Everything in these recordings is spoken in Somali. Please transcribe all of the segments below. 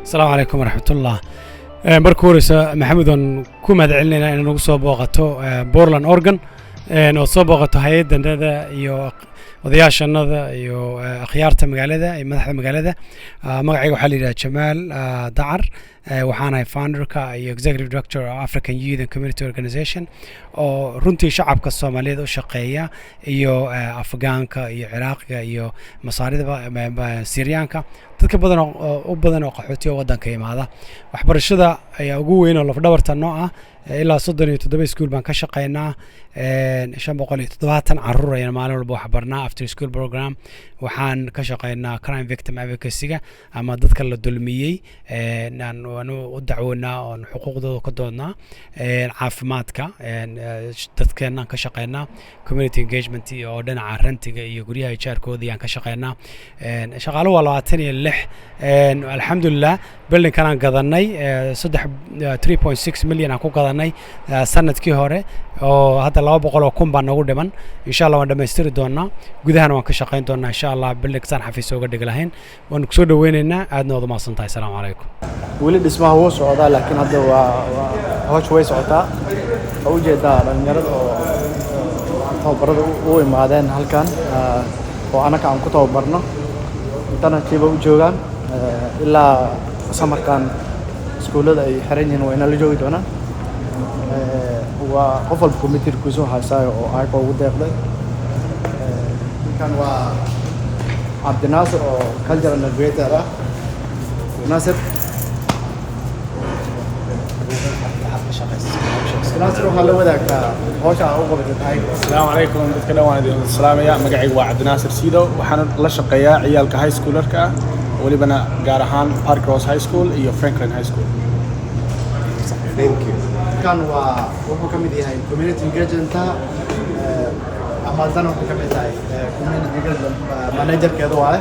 السلام عليكم ورحمة الله. marka horeysa maxamed aan ku mahadcelinayna in nagu soo booqato Portland Oregon oo soo booqato hay'adda iyo odayaashanada iyo akhyaarta magaalada iyo madaxda magaalada magacayga waxa la yiraahdaa Jamaal Dacar waxaan ahay founderka iyo executive director of African Youth and Community Organization oo runtii shacabka Soomaaliyeed u shaqeeya iyo Afgaanka iyo Ciraaqga iyo Masaarida Syrianka dadka badan oo qaxooti wadanka yimaada waxbarashada ayaa ugu weyn oo lafdhabarta nooca ilaa 37 iskuul baan ka shaqeynaa 570 caruur ayaan maalin walba wax barnaa after school program waxaan ka shaqeynaa crime victim advocacy ama dadka la dulmiyay aan u dacwoonaa oo xuquuqdooda ka doodnaa caafimaadka dadkeena ka shaqeynaa community engagement oo dhinaca rantiga iyo guryaha ijaarkooda ayaan ka shaqeynaa shaqaale waa 26 alxamdulillah building kan aan gadanay 3.6 milyan aan ku gadanay sanadkii hore oo hadda 200 kun baan nagu dhiman insha Allah waan dhameystiri doonaa gudahana waan ka shaqeyn doonaa insha Allah building san xafiis uga dhig lahayn waan ku soo dhaweynaynaa aadna wada maasantahay assalaamu calaykum weli dhismaha wuu socdaa laakiin hadda waa hoosh way socotaa oo u jeedaa dhalinyarada oo tababarada u imaadeen halkan oo anaka aan ku tababarno intana kiiba u joogaan ilaa samarkan iskuulada ay xiran yihiin waa inala joogi doonaan waa qof walba committeekiisu haysaayo oo ay ugu deeqday kan waa Abdinaasir oo cultural navigator ah Naasir ناصر وحلا وداك هوش أو قبل تاعي. السلام عليكم بتكلم عن السلام يا مجاعي وعبد الناصر سيدو وحنا لا شقيا عيالك هاي سكولر كا ولي بنا جارهان بارك روز هاي سكول إيو فرانكلين هاي سكول. Thank you. كان وهو كمدي هاي community engagement أما زنا هو كمدي هاي community engagement manager كده واي.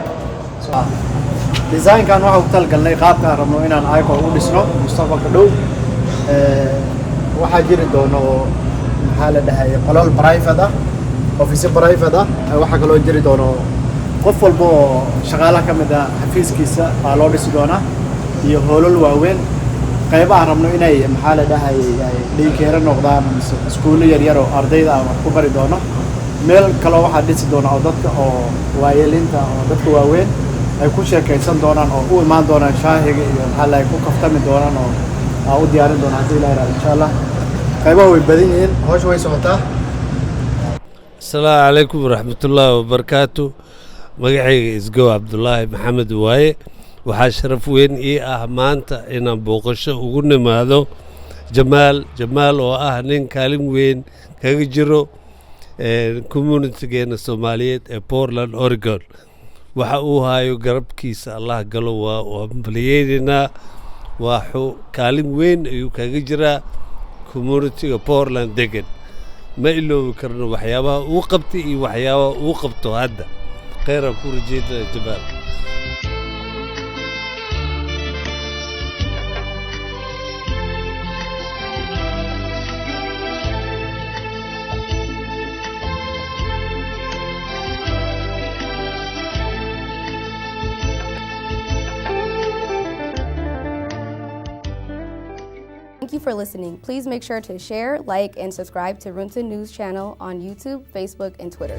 design كان واحد تلقى قاب كان رموا إن أنا أيقو ودسنا مستقبل كدو. waxaa jiri doono maxaa la dhahay qolal private ah office private ah waxa kale oo jiri doono qof walba oo shaqaalaha kamid ah xafiiskiisa baa loo dhisi doonaa iyo hoolal waaweyn qaybaha rabno inay maxaa la dhahay dhigkeera noqdaan iskuulo yar yar oo ardayda ah ku bari doono meel kale waxa dhisi doona oo dadka oo waayeelinta oo dadka waaweyn ay ku sheekaysan doonaan oo u imaan doonaan shaahiga iyo maxaa la ku kaftami doonaan oo أو ديارين دون هذه الأيام إن شاء الله قيمة ويبدين هو شوي سعته. السلام عليكم ورحمة الله وبركاته مقعي إسقو عبد الله محمد واي وحاشرف وين أهمانتا إن بوقشة وقلنا ماذا جمال وأهنين كالم وين كاجرو كوميونتي جينا الصومالية بورلاند أوريغون وحقوها يقرب كيس الله قالوا ومبلييننا waxuu kaalin weyn ayuu kaga jiraa community-ga Portland degan ma iloobi karno waxyaabaha uu qabtay iyo waxyaabaha uu qabto hadda khayr ku rajeeda jabaal Thank you for listening. Please make sure to share, like, and subscribe to Runta News channel on YouTube, Facebook, and Twitter.